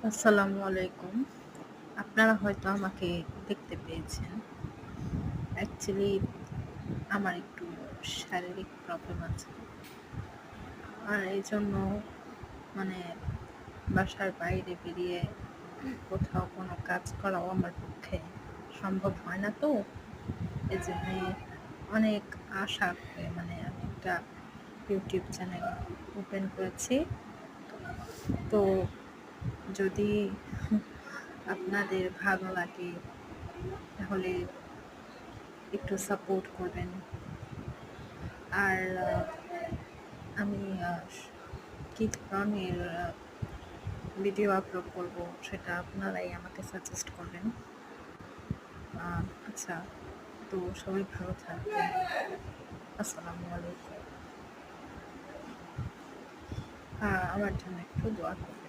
আসসালামু আলাইকুম। আপনারা হয়তো আমাকে দেখতে পেয়েছেন। অ্যাকচুয়ালি আমার একটু শারীরিক প্রবলেম আছে। আর এজন্য মানে বাসার বাইরে বেরিয়ে কোথাও কোনো কাজ করাও আমার পক্ষে সম্ভব হয় না তো। এজন্যে অনেক আশা করে আমি একটা ইউটিউব চ্যানেল ওপেন করেছি। তো যদি আপনাদের ভালো লাগে তাহলে একটু সাপোর্ট করবেন। আর আমি কী ধরনের ভিডিও আপলোড করব সেটা আপনারাই আমাকে সাজেস্ট করবেন। আচ্ছা, তো সবাই ভালো থাকবেন। আসসালামু আলাইকুম। আমার জন্য একটু দোয়া করবেন।